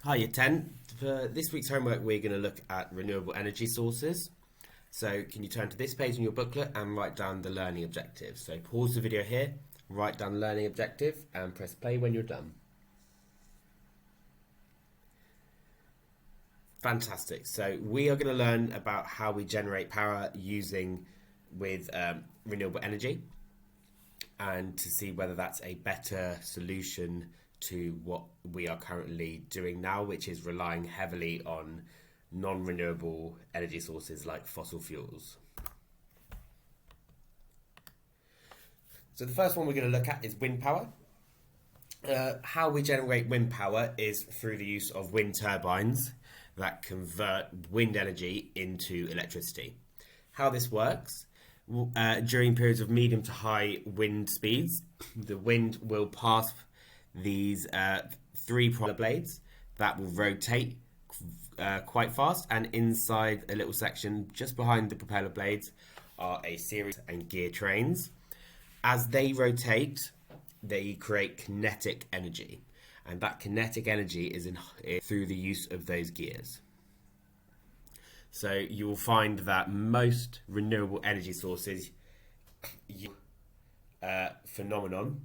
Hi, Year 10. For this week's homework, we're going to look at renewable energy sources. So can you turn to this page in your booklet and write down the learning objective. So pause the video here, write down the learning objective and press play when you're done. Fantastic. So we are going to learn about how we generate power using renewable energy and to see whether that's a better solution to what we are currently doing now, which is relying heavily on non-renewable energy sources like fossil fuels. So the first one we're going to look at is wind power. How we generate wind power is through the use of wind turbines that convert wind energy into electricity. How this works, during periods of medium to high wind speeds, the wind will pass these three propeller blades that will rotate quite fast, and inside a little section just behind the propeller blades are a series and gear trains. As they rotate, they create kinetic energy, and that kinetic energy is through the use of those gears. So you will find that most renewable energy sources use phenomenon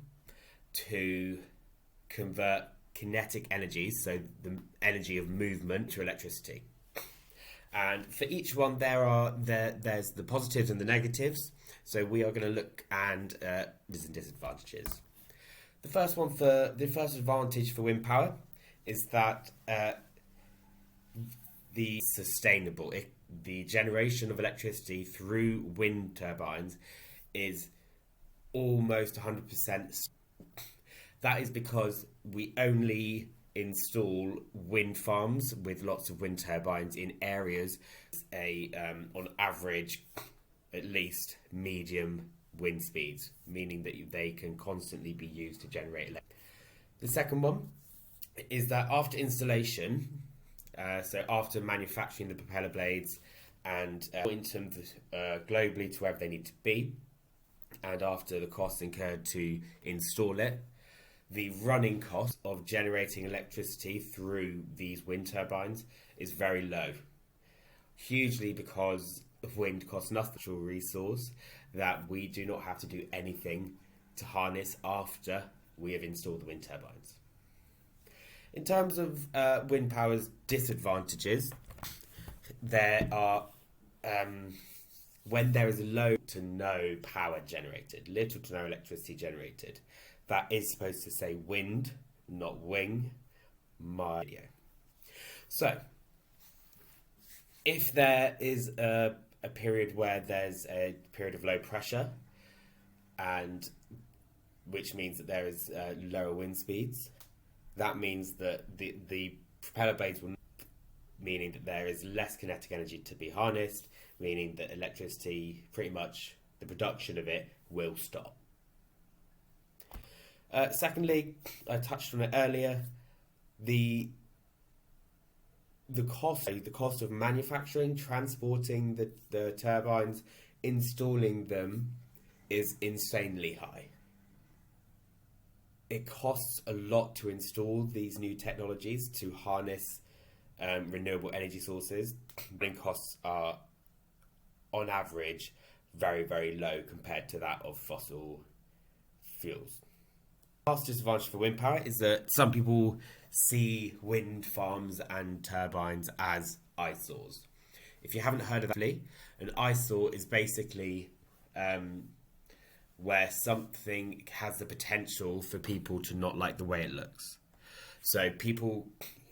to convert kinetic energy, so the energy of movement, to electricity. And for each one there's the positives and the negatives. So we are going to look and there's disadvantages. The first advantage for wind power is that the generation of electricity through wind turbines is almost 100%. That is because we only install wind farms with lots of wind turbines in areas on average at least medium wind speeds, meaning that they can constantly be used to generate electricity. The second one is that after installation, so after manufacturing the propeller blades and pointing them globally to wherever they need to be, and after the costs incurred to install it, the running cost of generating electricity through these wind turbines is very low. Hugely because wind costs nothing, natural resource that we do not have to do anything to harness after we have installed the wind turbines. In terms of wind power's disadvantages, there are when there is low to no power generated, little to no electricity generated. That is supposed to say wind, not wing, my video. So, if there is a period where there's a period of low pressure, and which means that there is lower wind speeds, that means that the propeller blades will, meaning that there is less kinetic energy to be harnessed, meaning that electricity, pretty much the production of it, will stop. Secondly, I touched on it earlier, the cost of manufacturing, transporting the turbines, installing them is insanely high. It costs a lot to install these new technologies to harness renewable energy sources. Running costs are, on average, very, very low compared to that of fossil fuels. Last disadvantage for wind power is that some people see wind farms and turbines as eyesores. If you haven't heard of that, an eyesore is basically where something has the potential for people to not like the way it looks. So people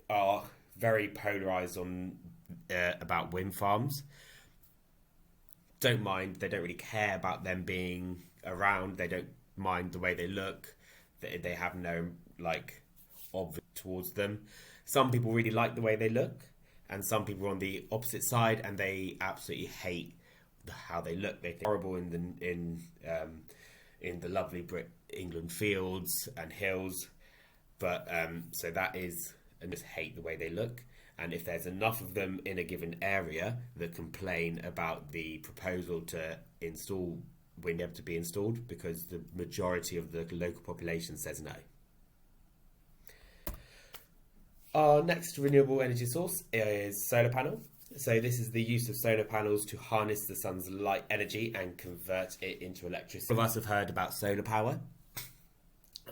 are very polarized on about wind farms. They don't really care about them being around. They don't mind the way they look. They have no obvious towards them. Some people really like the way they look, and some people are on the opposite side and they absolutely hate how they look. They think horrible in the lovely England fields and hills, but so that is, and just hate the way they look. And if there's enough of them in a given area that complain about the proposal to install wind able to be installed, because the majority of the local population says no. Our next renewable energy source is solar panel. So this is the use of solar panels to harness the sun's light energy and convert it into electricity. All of us have heard about solar power,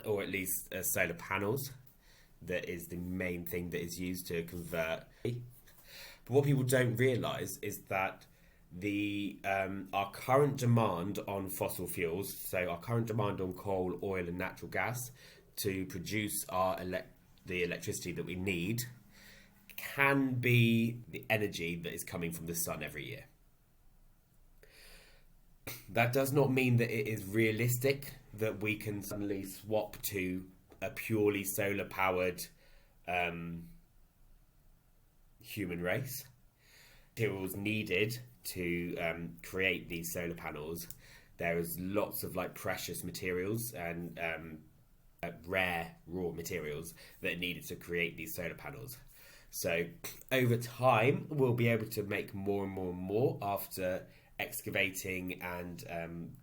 or at least solar panels. That is the main thing that is used to convert. But what people don't realise is that our current demand on fossil fuels, so our current demand on coal, oil, and natural gas to produce the electricity that we need, can be the energy that is coming from the sun every year. That does not mean that it is realistic that we can suddenly swap to a purely solar powered human race. Materials needed to create these solar panels, there is lots of like precious materials and rare raw materials that are needed to create these solar panels. So over time we'll be able to make more and more and more after excavating and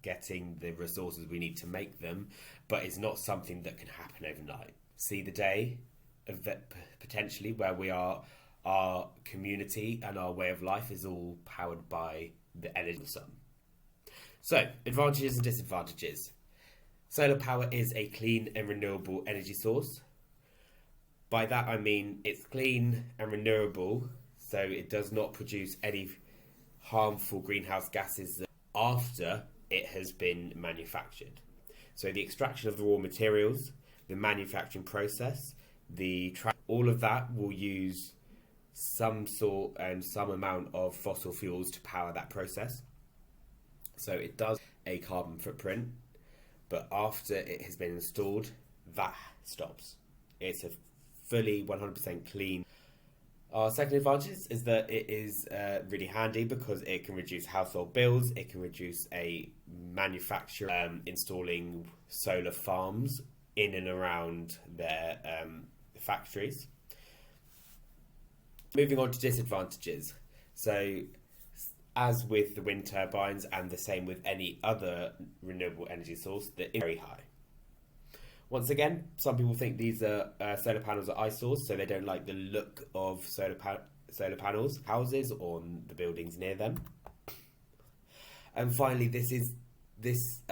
getting the resources we need to make them, but it's not something that can happen overnight. See the day of that potentially where our community and our way of life is all powered by the energy of the sun. So, advantages and disadvantages. Solar power is a clean and renewable energy source. By that I mean it's clean and renewable, so it does not produce any harmful greenhouse gases after it has been manufactured. So the extraction of the raw materials, the manufacturing process, all of that will use some sort and some amount of fossil fuels to power that process. So it does a carbon footprint, but after it has been installed, that stops. It's a fully 100% clean. Our second advantage is that it is really handy because it can reduce household bills. It can reduce a manufacturer installing solar farms in and around their factories. Moving on to disadvantages. So, as with the wind turbines and the same with any other renewable energy source, that is very high. Once again, some people think these are solar panels are eyesores, so they don't like the look of solar panels, houses, or the buildings near them. And finally, this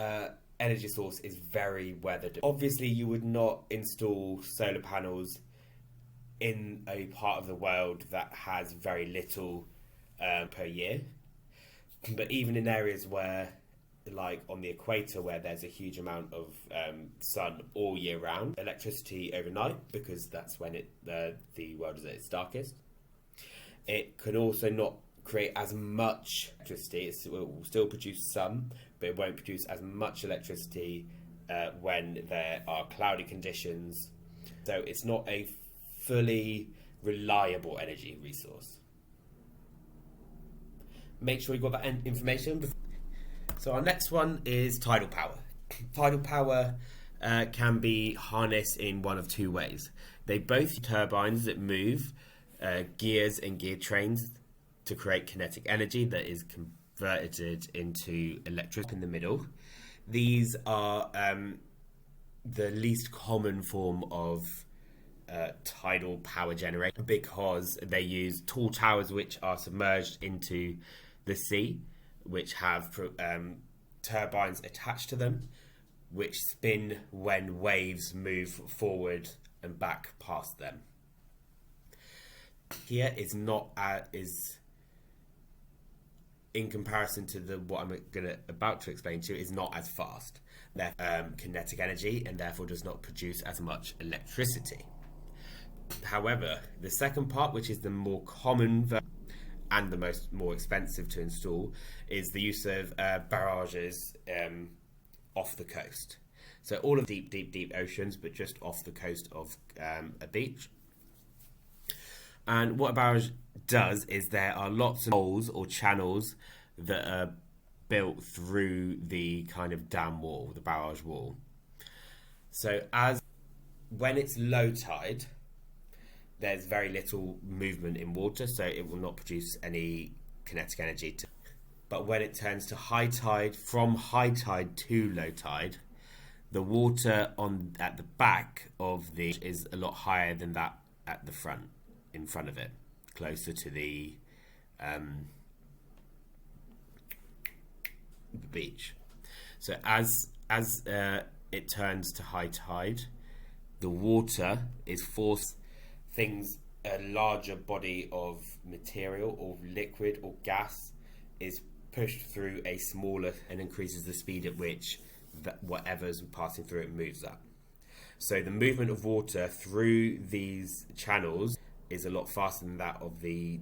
energy source is very weather dependent. Obviously, you would not install solar panels in a part of the world that has very little per year. But even in areas where, like on the equator, where there's a huge amount of sun all year round, electricity overnight, because that's when the world is at its darkest. It can also not create as much electricity. It will still produce some, but it won't produce as much electricity when there are cloudy conditions. So it's not a fully reliable energy resource. Make sure you got that information. So our next one is tidal power. Tidal power can be harnessed in one of two ways. They both use turbines that move gears and gear trains to create kinetic energy that is converted into electricity in the middle. These are the least common form of tidal power generation because they use tall towers which are submerged into the sea, which have turbines attached to them, which spin when waves move forward and back past them. Here is not is in comparison to what I'm about to explain to you, is not as fast. They're kinetic energy and therefore does not produce as much electricity. However, the second part, which is the more common and the more expensive to install, is the use of barrages off the coast. So all of deep oceans, but just off the coast of a beach. And what a barrage does is there are lots of holes or channels that are built through the kind of dam wall, the barrage wall. So when it's low tide, there's very little movement in water, so it will not produce any kinetic energy. But when it turns to high tide, from high tide to low tide, the water at the back of the is a lot higher than that at the front, in front of it, closer to the beach. So as it turns to high tide, the water is forced things a larger body of material or liquid or gas is pushed through a smaller and increases the speed at which whatever's passing through it moves at. So the movement of water through these channels is a lot faster than that of the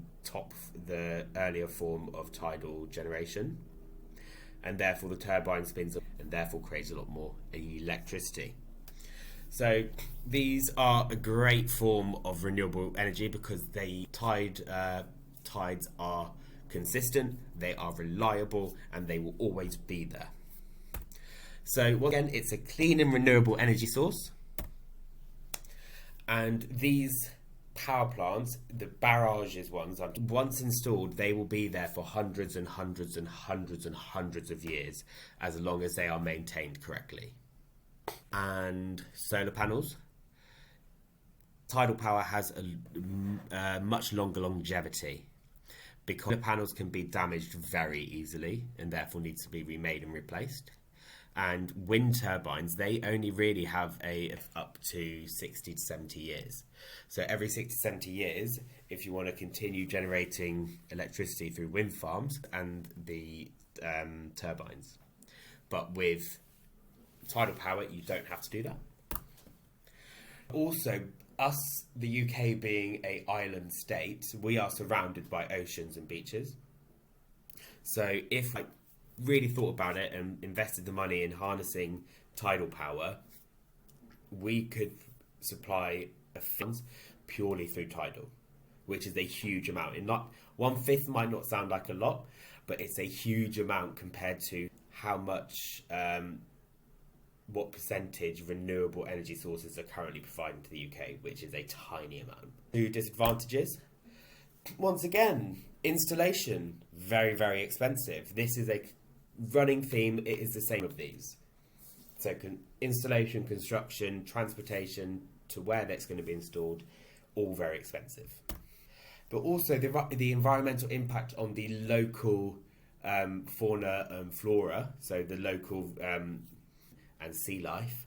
earlier form of tidal generation, and therefore the turbine spins up and therefore creates a lot more electricity. So these are a great form of renewable energy because tides are consistent, they are reliable, and they will always be there. So once again, it's a clean and renewable energy source. And these power plants, the barrages ones, once installed, they will be there for hundreds and hundreds and hundreds and hundreds of years, as long as they are maintained correctly. And solar panels. Tidal power has a much longer longevity because solar panels can be damaged very easily and therefore needs to be remade and replaced. And wind turbines, they only really have up to 60 to 70 years. So every 60 to 70 years, if you want to continue generating electricity through wind farms and the turbines. But with tidal power, you don't have to do that. Also, us, the UK being an island state, we are surrounded by oceans and beaches. So if I really thought about it and invested the money in harnessing tidal power, we could supply funds purely through tidal, which is a huge amount. In not 1/5 might not sound like a lot, but it's a huge amount compared to how much what percentage renewable energy sources are currently providing to the UK, which is a tiny amount. Two disadvantages. Once again, installation, very, very expensive. This is a running theme. It is the same of these. So installation, construction, transportation to where that's going to be installed, all very expensive. But also the environmental impact on the local fauna and flora, so the local and sea life,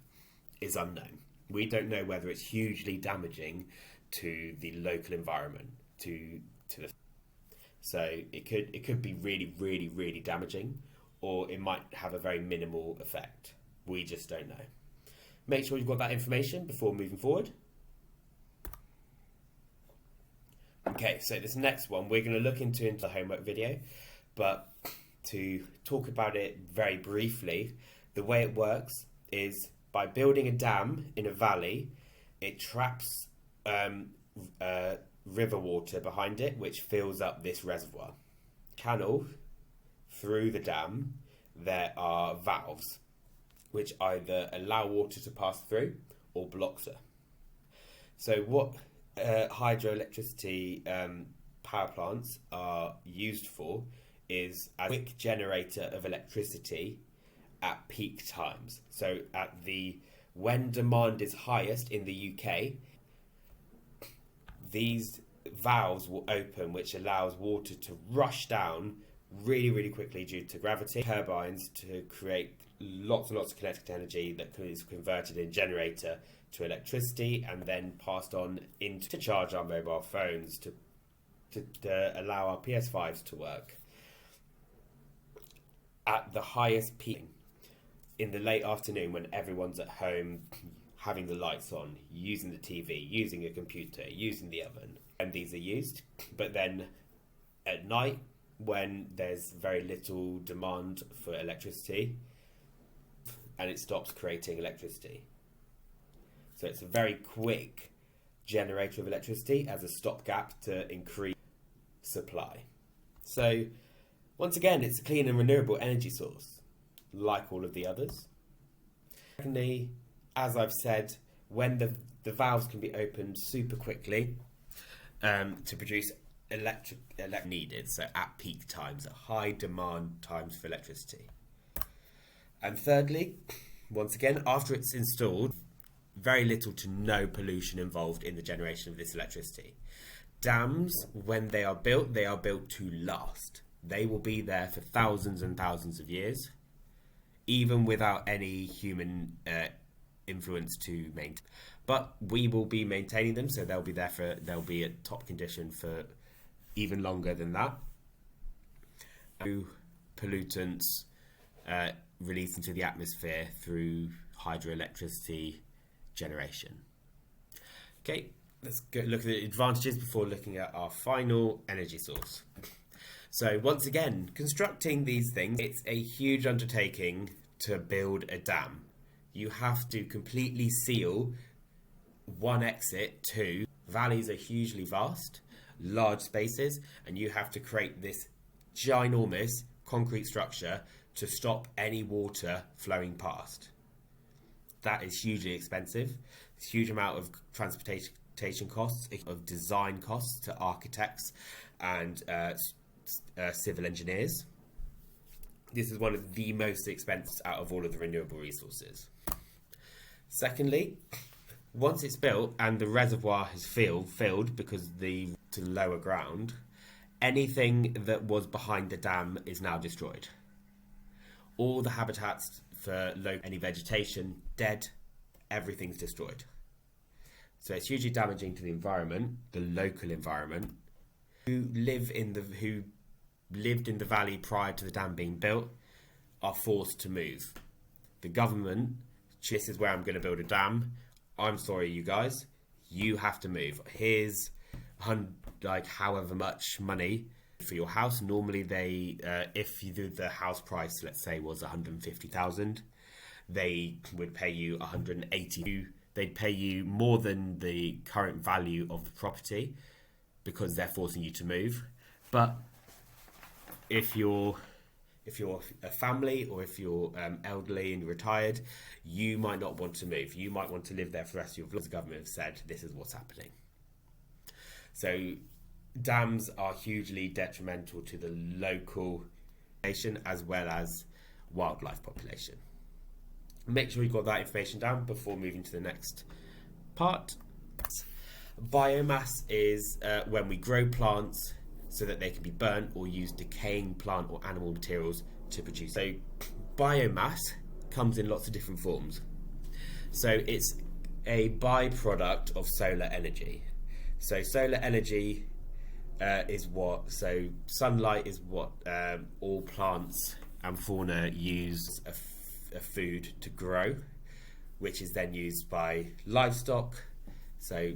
is unknown. We don't know whether it's hugely damaging to the local environment, so it could be really, really, really damaging, or it might have a very minimal effect. We just don't know. Make sure you've got that information before moving forward. Okay, so this next one we're going to look into the homework video, but to talk about it very briefly, the way it works is by building a dam in a valley, it traps river water behind it, which fills up this reservoir. Channel through the dam, there are valves which either allow water to pass through or blocks it. So what hydroelectricity power plants are used for is a quick generator of electricity at peak times. So when demand is highest in the UK, these valves will open, which allows water to rush down really, really quickly due to gravity. Turbines to create lots and lots of kinetic energy that is converted in generator to electricity and then passed on to charge our mobile phones, to allow our PS5s to work. At the highest peak, in the late afternoon when everyone's at home, having the lights on, using the TV, using a computer, using the oven, and these are used. But then at night, when there's very little demand for electricity, and it stops creating electricity. So it's a very quick generator of electricity as a stopgap to increase supply. So once again, it's a clean and renewable energy source, like all of the others. Secondly, as I've said, when the valves can be opened super quickly to produce electric needed, so at peak times, at high demand times for electricity. And thirdly, once again, after it's installed, very little to no pollution involved in the generation of this electricity. Dams, when they are built to last. They will be there for thousands and thousands of years, even without any human influence to maintain. But we will be maintaining them, so they'll be at top condition for even longer than that. Pollutants released into the atmosphere through hydroelectricity generation. Okay, let's go look at the advantages before looking at our final energy source. So once again, constructing these things, it's a huge undertaking to build a dam. You have to completely seal one exit to valleys are hugely vast, large spaces, and you have to create this ginormous concrete structure to stop any water flowing past. That is hugely expensive. It's a huge amount of transportation costs, of design costs to architects and civil engineers. This is one of the most expensive out of all of the renewable resources. Secondly, once it's built and the reservoir has filled because to the lower ground, anything that was behind the dam is now destroyed. All the habitats for any vegetation dead, everything's destroyed. So it's hugely damaging to the environment, the local environment. Who lived in the valley prior to the dam being built are forced to move. The government, this is where I'm going to build a dam. I'm sorry, you guys, you have to move. Here's however much money for your house. Normally they, if you do the house price, let's say was 150,000, they would pay you 180. They'd pay you more than the current value of the property because they're forcing you to move. But if you're a family or if you're elderly and retired, you might not want to move. You might want to live there for the rest of your life. The government have said this is what's happening. So dams are hugely detrimental to the local population as well as wildlife population. Make sure you've got that information down before moving to the next part. Biomass is when we grow plants so that they can be burnt or use decaying plant or animal materials to produce. So biomass comes in lots of different forms. So it's a byproduct of solar energy. So solar energy so sunlight is what all plants and fauna use a food to grow, which is then used by livestock. So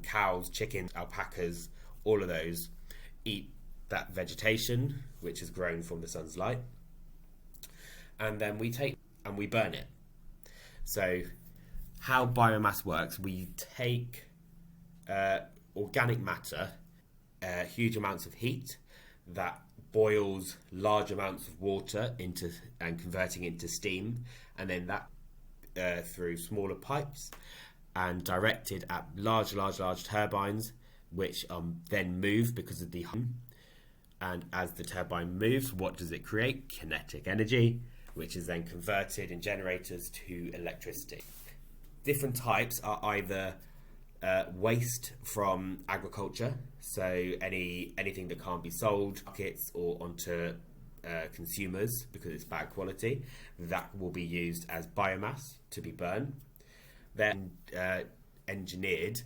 cows, chickens, alpacas, all of those eat that vegetation which is grown from the sun's light, and then we take and we burn it. So how biomass works, we take organic matter, huge amounts of heat that boils large amounts of water and converting into steam, and then that through smaller pipes and directed at large turbines, which then move because of the hum. And as the turbine moves, what does it create? Kinetic energy, which is then converted in generators to electricity. Different types are either waste from agriculture, so anything that can't be sold, markets or onto consumers because it's bad quality, that will be used as biomass to be burned. Then engineered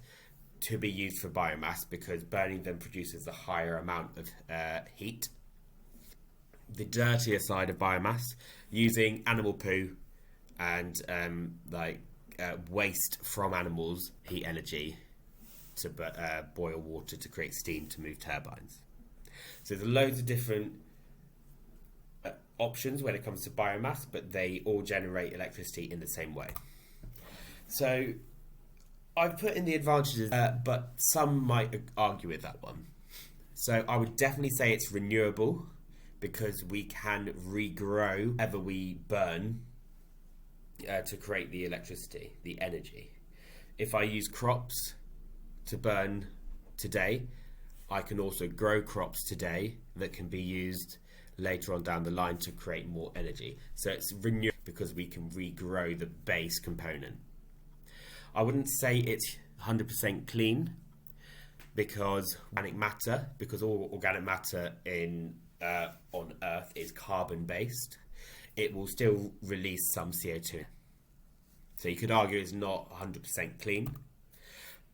to be used for biomass because burning them produces a higher amount of heat. The dirtier side of biomass, using animal poo and waste from animals, heat energy to boil water to create steam to move turbines. So there's loads of different options when it comes to biomass, but they all generate electricity in the same way. So I've put in the advantages, but some might argue with that one. So I would definitely say it's renewable because we can regrow whatever we burn to create the electricity, the energy. If I use crops to burn today, I can also grow crops today that can be used later on down the line to create more energy. So it's renewable because we can regrow the base component. I wouldn't say it's 100% clean, because all organic matter in on Earth is carbon based. It will still release some CO2. So you could argue it's not 100% clean.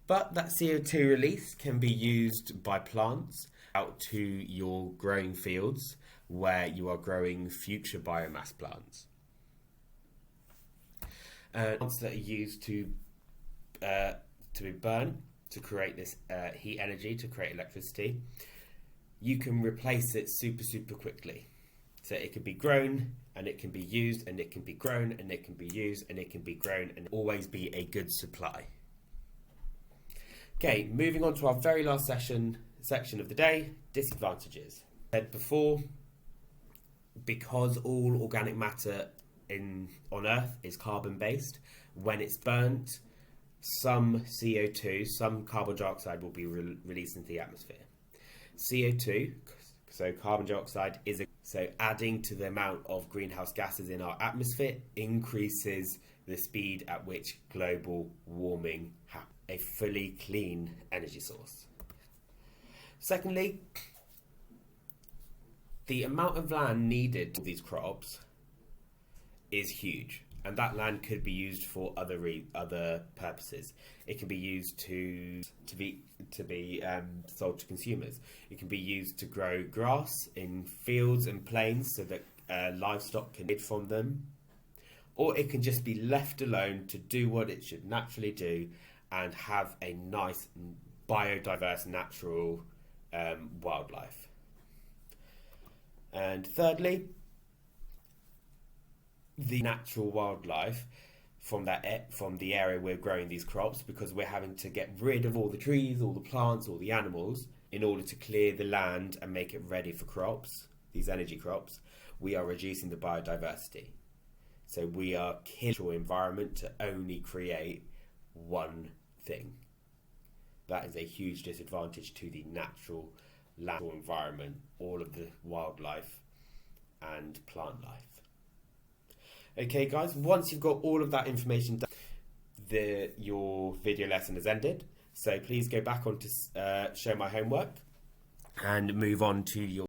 But that CO2 release can be used by plants out to your growing fields where you are growing future biomass plants. Plants that are used to be burned to create this heat energy, to create electricity, you can replace it super quickly. So it can be grown and it can be used, and it can be grown and it can be used, and it can be grown, and always be a good supply. Okay, moving on to our very last section of the day, disadvantages. I said before, because all organic matter on Earth is carbon based, when it's burnt, some CO2, some carbon dioxide will be released into the atmosphere. CO2, so carbon dioxide, so adding to the amount of greenhouse gases in our atmosphere increases the speed at which global warming happens. A fully clean energy source. Secondly, the amount of land needed for these crops is huge, and that land could be used for other purposes. It can be used to be sold to consumers. It can be used to grow grass in fields and plains so that livestock can eat from them, or it can just be left alone to do what it should naturally do and have a nice biodiverse natural wildlife. And thirdly, the natural wildlife from the area we're growing these crops, because we're having to get rid of all the trees, all the plants, all the animals in order to clear the land and make it ready for crops, these energy crops, we are reducing the biodiversity. So we are killing the environment to only create one thing. That is a huge disadvantage to the natural land environment, all of the wildlife and plant life. Okay guys, once you've got all of that information done, your video lesson has ended. So please go back on to show my homework and move on to your